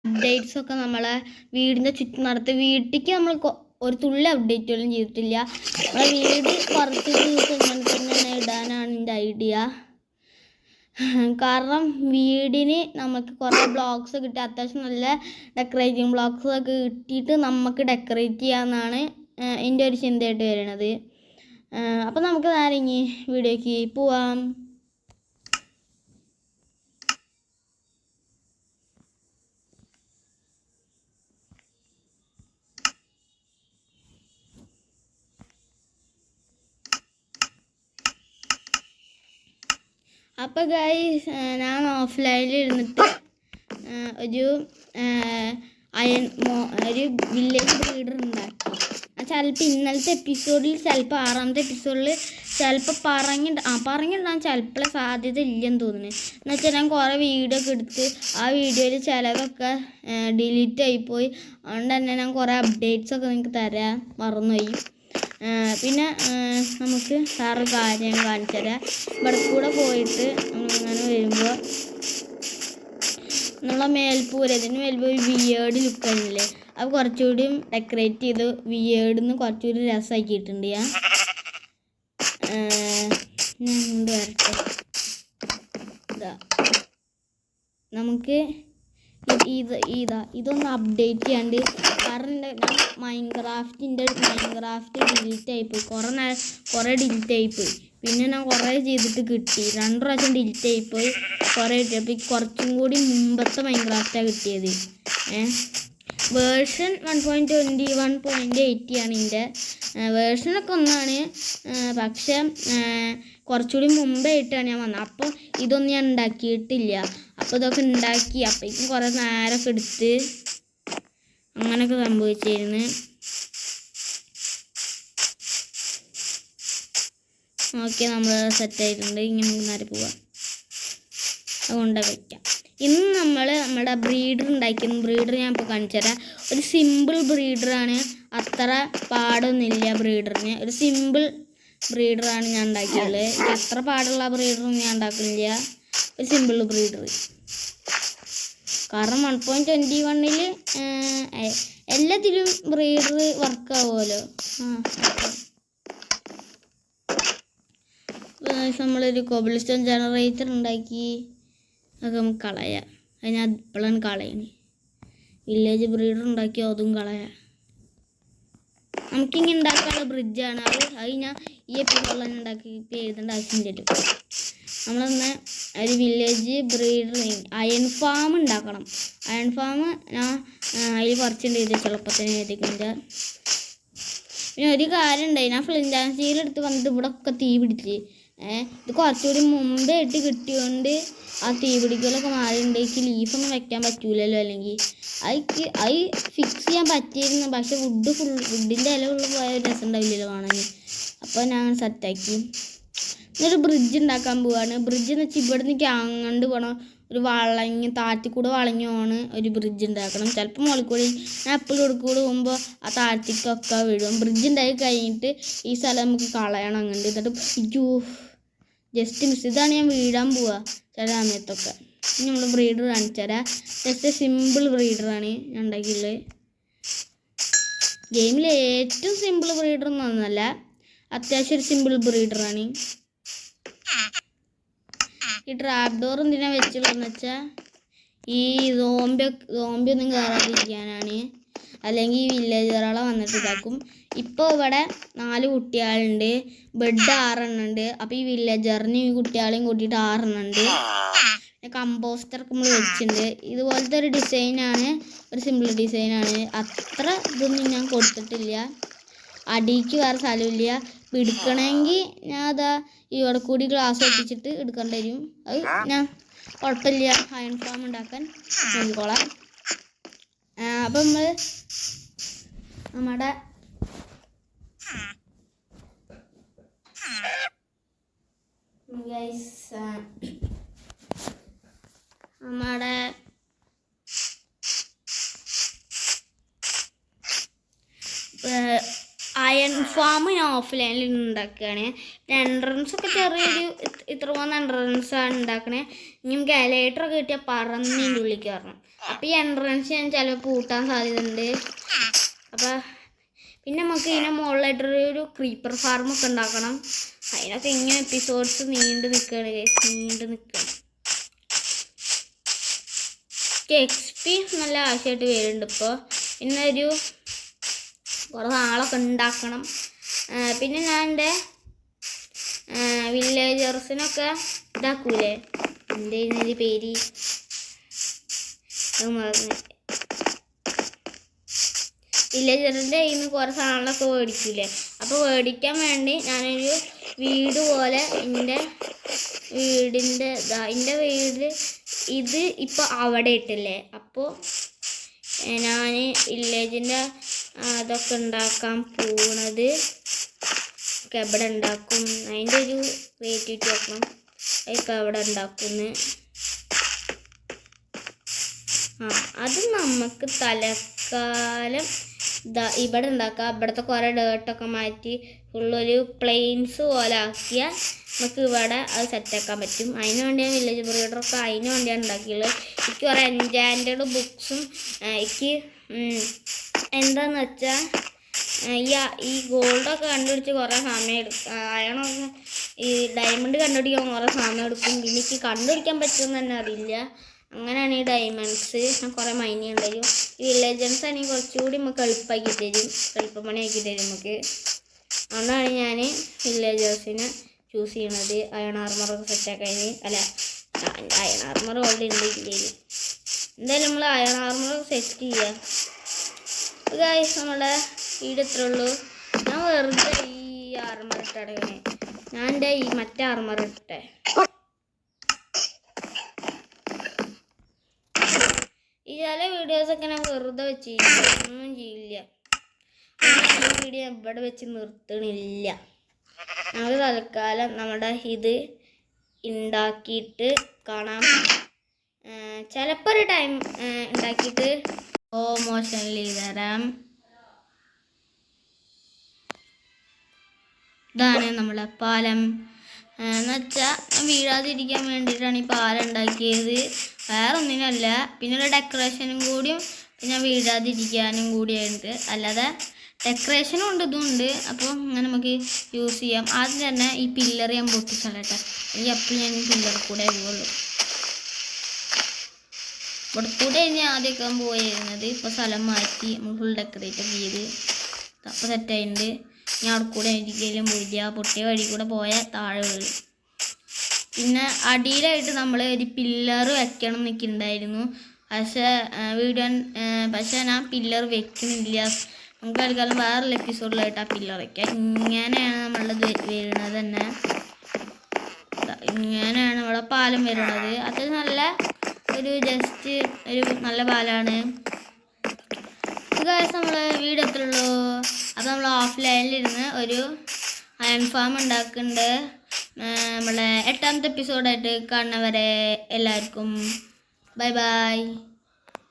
അപ്ഡേറ്റ്സൊക്കെ നമ്മളെ വീടിൻ്റെ ചുറ്റും നടത്തി. വീട്ടിലേക്ക് നമ്മൾ ഒരു തുള്ളി അപ്ഡേറ്റുകളും ചെയ്തിട്ടില്ല. നമ്മളെ വീട് കുറച്ച് ദിവസം ഇങ്ങനെ തന്നെ ഇടാനാണ് എൻ്റെ ഐഡിയ. കാരണം വീടിന് നമുക്ക് കുറേ ബ്ലോക്സ് കിട്ടി, അത്യാവശ്യം നല്ല ഡെക്കറേറ്റിംഗ് ബ്ലോക്സൊക്കെ കിട്ടിയിട്ട് നമുക്ക് ഡെക്കറേറ്റ് ചെയ്യാമെന്നാണ് എൻ്റെ ഒരു ചിന്തയായിട്ട് വരുന്നത്. അപ്പോൾ നമുക്ക് നേരെ ഇനി വീഡിയോയ്ക്ക് പോവാം. അപ്പോൾ ഗൈസ്, ഞാൻ ഓഫ്ലൈനിൽ ഇരുന്നിട്ട് ഒരു ഒരു വില്ലേജ് ബ്രീഡർ ഉണ്ടാക്കി. ചിലപ്പോൾ ഇന്നലത്തെ എപ്പിസോഡിൽ, ചിലപ്പോൾ 6ാമത്തെ എപ്പിസോഡിൽ ചിലപ്പോൾ പറഞ്ഞിടാൻ ചിലപ്പോൾ സാധ്യത ഇല്ലെന്ന് തോന്നുന്നു. എന്ന് വെച്ചാൽ ഞാൻ കുറേ വീഡിയോ ഒക്കെ എടുത്ത് ആ വീഡിയോയിൽ ചിലതൊക്കെ ഡിലീറ്റ് ആയിപ്പോയി. അതുകൊണ്ട് തന്നെ ഞാൻ കുറേ അപ്ഡേറ്റ്സൊക്കെ നിങ്ങൾക്ക് തരാൻ മറന്നുപോയി. പിന്നെ നമുക്ക് വേറെ കാര്യം കാണിച്ചു തരാം. ഇവിടെ കൂടെ പോയിട്ട് നമ്മളിങ്ങനെ വരുമ്പോൾ നമ്മളെ മേൽപ്പൂരത്തിന് മേൽപ്പൂര് വിയേർഡ് ലുക്കായിരുന്നില്ലേ, അത് കുറച്ചുകൂടിയും ഡെക്കറേറ്റ് ചെയ്ത് വിയേർഡിന്ന് കുറച്ചുകൂടി രസമാക്കിയിട്ടുണ്ട് ഞാൻ. കൊണ്ട് വരട്ടെ. നമുക്ക് ഇതൊന്ന് അപ്ഡേറ്റ് ചെയ്യാണ്ട്. കാരണം മൈൻക്രാഫ്റ്റ് ഡിലീറ്റ് ആയിപ്പോയി, കുറേ ഡിലീറ്റ് ആയിപ്പോയി. പിന്നെ ഞാൻ കുറേ ചെയ്തിട്ട് കിട്ടി, 2 പ്രാവശ്യം ഡിലീറ്റ് ആയിപ്പോയി. കുറേ കിട്ടിയപ്പോൾ കുറച്ചും കൂടി മുമ്പത്തെ മൈൻക്രാഫ്റ്റാണ് കിട്ടിയത്. വേർഷൻ 1.21.80 ആണ് ഇതിൻ്റെ വേർഷനൊക്കെ ഒന്നാണ്. പക്ഷേ കുറച്ചുകൂടി മുമ്പായിട്ടാണ് ഞാൻ വന്നത്. അപ്പോൾ ഇതൊന്നും ഞാൻ ഉണ്ടാക്കിയിട്ടില്ല. അപ്പോൾ ഇതൊക്കെ ഉണ്ടാക്കി അപ്പോഴേക്കും കുറേ നേരമൊക്കെ എടുത്ത് അങ്ങനെയൊക്കെ സംഭവിച്ചിരുന്നു. ഓക്കെ, നമ്മൾ സെറ്റായിട്ടുണ്ട്. ഇങ്ങനെ നേരെ പോവാം, അതുകൊണ്ട് വയ്ക്കാം. ഇന്ന് നമ്മുടെ ബ്രീഡർ ഉണ്ടാക്കിയിരുന്നു. ബ്രീഡർ ഞാൻ ഇപ്പോൾ കാണിച്ചു തരാം. ഒരു സിമ്പിൾ ബ്രീഡറാണ്, അത്ര പാടൊന്നുമില്ല ബ്രീഡറിന്. ഒരു സിമ്പിൾ ബ്രീഡറാണ് ഞാൻ ഉണ്ടാക്കിയത്. അത്ര പാടുള്ള ബ്രീഡറൊന്നും ഞാൻ ഉണ്ടാക്കുന്നില്ല, ഒരു സിമ്പിൾ ബ്രീഡർ. കാരണം 1.21-ൽ എല്ലാത്തിലും ബ്രീഡർ വർക്കാവുമല്ലോ. നമ്മളൊരു കോബിൾസ്റ്റോൺ ജനറേറ്റർ ഉണ്ടാക്കി, അതൊക്കെ നമുക്ക് കളയാം. അത് ഞാൻ ഇപ്പോഴാണ് കളയണേ. വില്ലേജ് ബ്രീഡർ ഉണ്ടാക്കി അതും കളയാം. നമുക്കിങ്ങനെ ഉണ്ടാക്കാനുള്ള ബ്രിഡ്ജാണ് അത് ഞാൻ ഈ എപ്പിസോഡിൽ ഉണ്ടാക്കി എഴുതേണ്ട ആവശ്യം വരും. നമ്മളൊന്ന് ഒരു വില്ലേജ് ബ്രീഡർ അയൺ ഫാം ഉണ്ടാക്കണം. അയൺ ഫാം ഞാൻ അതിൽ കുറച്ചുണ്ട് എഴുതി, ചെറുപ്പത്തിന് എഴുതിക്കുന്നുണ്ട്. പിന്നെ ഒരു കാര്യം ഉണ്ടായി, ഞാൻ ഫ്ലിൻഡാൻസിയിലെടുത്ത് വന്നിട്ട് ഇവിടെ ഒക്കെ തീ പിടിച്ച്. ഇത് കുറച്ചുകൂടി മുമ്പേ ഇട്ട് കിട്ടിയോണ്ട് ആ തീ പിടിക്കലൊക്കെ മാറിയിട്ടുണ്ടെങ്കിൽ ലീഫൊന്നും വെക്കാൻ പറ്റൂലല്ലോ. അല്ലെങ്കിൽ അത് ഫിക്സ് ചെയ്യാൻ പറ്റിയിരുന്നു. പക്ഷെ വുഡിൻ്റെ ഇല ഉള്ളിൽ പോയ ഒരു രസം ഉണ്ടാവില്ലല്ലോ കാണാൻ. അപ്പോൾ ഞാൻ സെറ്റാക്കി. എന്നൊരു ബ്രിഡ്ജ് ഉണ്ടാക്കാൻ പോവാണ്. ബ്രിഡ്ജ് എന്ന് വെച്ചാൽ ഇവിടെ നിന്ന് അങ്ങോട്ട് പോകണം, ഒരു താഴത്തിക്കൂടെ വളഞ്ഞോണ് ഒരു ബ്രിഡ്ജ് ഉണ്ടാക്കണം. ചിലപ്പോൾ മുകളിൽ കൂടി ഞാൻ എപ്പോഴും കൂടെ പോകുമ്പോൾ ആ താഴത്തേക്കൊക്കെ വീഴും. ബ്രിഡ്ജ് ഉണ്ടാക്കി കഴിഞ്ഞിട്ട് ഈ സ്ഥലം നമുക്ക് കളയണം അങ്ങോട്ട്. എന്നിട്ട് ജസ്റ്റ് മിസ്. ഇതാണ് ഞാൻ വീഴാൻ പോവുക ചില സമയത്തൊക്കെ. നമ്മൾ ബ്രീഡർ കാണിച്ചു തരാം. ജസ്റ്റ് സിമ്പിൾ ബ്രീഡറാണ് ഞാൻ ഉണ്ടാക്കിയുള്ളത്. ഗെയിമിൽ ഏറ്റവും സിമ്പിൾ ബ്രീഡർ എന്നൊന്നല്ല, അത്യാവശ്യം ഒരു സിമ്പിൾ ബ്രീഡറാണ്. ഈ ട്രാപ്പ് ഡോർ എന്തിനാ വെച്ചുള്ളതെന്ന് വെച്ചാൽ ഈ സോംബി ഒന്നും കയറാതിരിക്കാനാണ്. അല്ലെങ്കിൽ ഈ വില്ലേജറുകളെ വന്നിട്ട് ഇതാക്കും. ഇപ്പോൾ ഇവിടെ 4 കുട്ടികളുണ്ട്, ബെഡ് 6 എണ്ണം ഉണ്ട്. അപ്പോൾ ഈ വില്ലേജറിന് ഈ കുട്ടികളെയും കൂട്ടിയിട്ട് 6 എണ്ണം ഉണ്ട്. പിന്നെ കമ്പോസ്റ്ററൊക്കെ നമ്മൾ വെച്ചിട്ടുണ്ട്. ഇതുപോലത്തെ ഒരു ഡിസൈനാണ്, ഒരു സിമ്പിൾ ഡിസൈനാണ്. അത്ര ഇതൊന്നും ഞാൻ കൊടുത്തിട്ടില്ല. അടിക്ക് വേറെ സ്ഥലമില്ല. എടുക്കണമെങ്കിൽ ഞാൻ അതാ ഇവിടെ കൂടി ഗ്ലാസ് ഒട്ടിച്ചിട്ട് എടുക്കേണ്ടി വരും. അത് ഞാൻ കുഴപ്പമില്ല, അയൺ ഫാം ഉണ്ടാക്കാൻ നോക്കിക്കോളാം. അപ്പം നമ്മുടെ അയൺ ഫാം ഞാൻ ഓഫ്ലൈനിൽ ഉണ്ടാക്കുകയാണ്. എൻട്രൻസ് ഒക്കെ ചെറിയൊരു ഇത്ര പോകുന്ന എൻട്രൻസാണ് ഉണ്ടാക്കണേ. ഇനി നമുക്ക് എലൈറ്ററൊക്കെ കിട്ടിയാൽ പറന്നതിൻ്റെ ഉള്ളിൽ കയറണം. അപ്പോൾ ഈ എൻട്രൻസ് ഞാൻ ചിലപ്പോൾ പൂട്ടാൻ സാധ്യതയുണ്ട്. അപ്പോൾ പിന്നെ നമുക്ക് ഇതിൻ്റെ മുകളിലായിട്ടൊരു ക്രീപ്പർ ഫാർമൊക്കെ ഉണ്ടാക്കണം. അതിനൊക്കെ ഇങ്ങനെ എപ്പിസോഡ്സ് നീണ്ടു നിൽക്കുകയാണ്. XP നല്ല ആവശ്യമായിട്ട് വരുന്നുണ്ട് ഇപ്പോൾ. പിന്നെ കുറേ ആളൊക്കെ ഉണ്ടാക്കണം. പിന്നെ ഞാൻ എൻ്റെ വില്ലേജേഴ്സിനൊക്കെ ഇതാക്കൂലേ, എന്തായിരുന്നു പേര്, അത് മറന്നു. വില്ലേജറിൻ്റെ കയ്യിൽ നിന്ന് കുറേ സാധനങ്ങളൊക്കെ മേടിക്കൂലേ, അപ്പോൾ മേടിക്കാൻ വേണ്ടി ഞാനൊരു വീട് പോലെ എൻ്റെ വീട് ഇത് ഇപ്പോൾ അവിടെ ഇട്ടില്ലേ. അപ്പോൾ ഞാൻ വില്ലേജിൻ്റെ അതൊക്കെ ഉണ്ടാക്കാൻ പോകുന്നത് എവിടെ ഉണ്ടാക്കും, അതിൻ്റെ ഒരു ക്രിയേറ്റിവിറ്റി നോക്കണം. ഇപ്പം എവിടെ ഉണ്ടാക്കുന്നു, അത് നമുക്ക് തൽക്കാലം ഇവിടെ ഉണ്ടാക്കാം. ഇവിടുത്തെ കുറേ ഡേർട്ടൊക്കെ മാറ്റി ഫുള്ളൊരു പ്ലെയിൻസ് പോലെ ആക്കിയാൽ നമുക്ക് ഇവിടെ അത് സെറ്റാക്കാൻ പറ്റും. അതിന് വേണ്ടിയാണ് വില്ലേജ് ബ്രീഡറൊക്കെ അതിന് വേണ്ടിയാണ് ഉണ്ടാക്കിയുള്ളത്. എനിക്ക് കുറേ എൻചാൻറ്റഡ് ബുക്സും എനിക്ക് എന്താണെന്ന് വെച്ചാൽ ഈ ഗോൾഡൊക്കെ കണ്ടുപിടിച്ച് കുറേ സമയം എടുക്കും. അയണൊക്കെ ഈ ഡയമണ്ട് കണ്ടുപിടിക്കാൻ കുറേ സമയം എടുക്കും. പിന്നെ എനിക്ക് കണ്ടുപിടിക്കാൻ പറ്റുമെന്ന് തന്നെ അറിയില്ല. അങ്ങനെയാണ് ഈ ഡയമണ്ട്സ് ഞാൻ കുറേ മൈൻ ചെയ്യേണ്ടി. ഈ വില്ലേജൻസ് ആണെങ്കിൽ കുറച്ചുകൂടി നമുക്ക് എളുപ്പപ്പണിയാക്കി തരും നമുക്ക്. അതുകൊണ്ടാണ് ഞാൻ വില്ലേജേഴ്സിനെ ചൂസ് ചെയ്യണത്. അയൺ ആർമറൊക്കെ സെറ്റാക്കഴിഞ്ഞ് അയൺ ആർമർ ഓൾറെഡി ഉണ്ട് ഇല്ലേ. എന്തായാലും നമ്മൾ അയൺ ആർമർ സെറ്റ് ചെയ്യുക. ഗായ്സ്, നമ്മുടെ വീട് എത്ര ഉള്ളൂ. ഞാൻ വെറുതെ ഈ ആർമർ ഇട്ടടങ്ങനെ ഞാൻ എൻ്റെ ഈ മറ്റേ ആർമർ ഇട്ടേ. ഈ ചില വീഡിയോസൊക്കെ ഞാൻ വെറുതെ വെച്ച് ഒന്നും ചെയ്യില്ല. ഈ വീഡിയോ ഇവിടെ വെച്ച് നിർത്തണില്ല. നമുക്ക് തൽക്കാലം നമ്മുടെ ഇത് ഉണ്ടാക്കിയിട്ട് കാണാം. ചിലപ്പോൾ ഒരു ടൈം ഉണ്ടാക്കിയിട്ട് മോഷനിൽ തരാം. ഇതാണ് നമ്മളെ പാലം. എന്നുവെച്ചാൽ വീഴാതിരിക്കാൻ വേണ്ടിയിട്ടാണ് ഈ പാലം ഉണ്ടാക്കിയത്, വേറെ ഒന്നിനല്ല. പിന്നെ ഒരു ഡെക്കറേഷനും കൂടിയും പിന്നെ വീഴാതിരിക്കാനും കൂടിയായിട്ട്, അല്ലാതെ ഡെക്കറേഷനും ഉണ്ട്, ഇതുണ്ട്. അപ്പോൾ ഇങ്ങനെ നമുക്ക് യൂസ് ചെയ്യാം. ആദ്യം തന്നെ ഈ പില്ലർ ഞാൻ പൊട്ടിച്ചോളട്ടെ. എനിക്ക് എപ്പോഴും ഞാൻ ഈ പില്ലർ കൂടെ പോകുള്ളൂ. ഇവിടെ കൂടെ ഞാൻ ആദ്യമൊക്കെ പോയിരുന്നത്. ഇപ്പോൾ സ്ഥലം മാറ്റി നമ്മൾ ഫുൾ ഡെക്കറേറ്റ് ഒക്കെ ചെയ്ത് അപ്പോൾ സെറ്റായിട്ടുണ്ട്. ഞാൻ അവിടെ കൂടെ ഒരിക്കലും പോയില്ല. പൊട്ടിയ വഴി കൂടെ പോയാൽ താഴെ വീഴും. പിന്നെ അടിയിലായിട്ട് നമ്മൾ ഒരു പില്ലർ വെക്കണം എന്നൊക്കെ ഉണ്ടായിരുന്നു. പക്ഷേ ഞാൻ പില്ലർ വെക്കുന്നില്ല. നമുക്ക് തൽക്കാലം വേറൊരു എപ്പിസോഡിലായിട്ട് ആ പില്ലർ വയ്ക്കാം. ഇങ്ങനെയാണ് നമ്മളത് വരുന്നത് തന്നെ. ഇങ്ങനെയാണ് നമ്മളെ പാലം വരുന്നത്. അത് നല്ല ജസ്റ്റ് ഒരു നല്ല പാലാണ്. നമ്മളെ വീട് എത്ര ഉള്ളൂ. അപ്പോൾ നമ്മൾ ഓഫ്ലൈനിലിരുന്ന് ഒരു അയൺ ഫാം ഉണ്ടാക്കുന്നുണ്ട്. നമ്മളെ 8ാമത്തെ എപ്പിസോഡായിട്ട് കാണുന്നവരെ എല്ലാവർക്കും ബൈ ബൈ.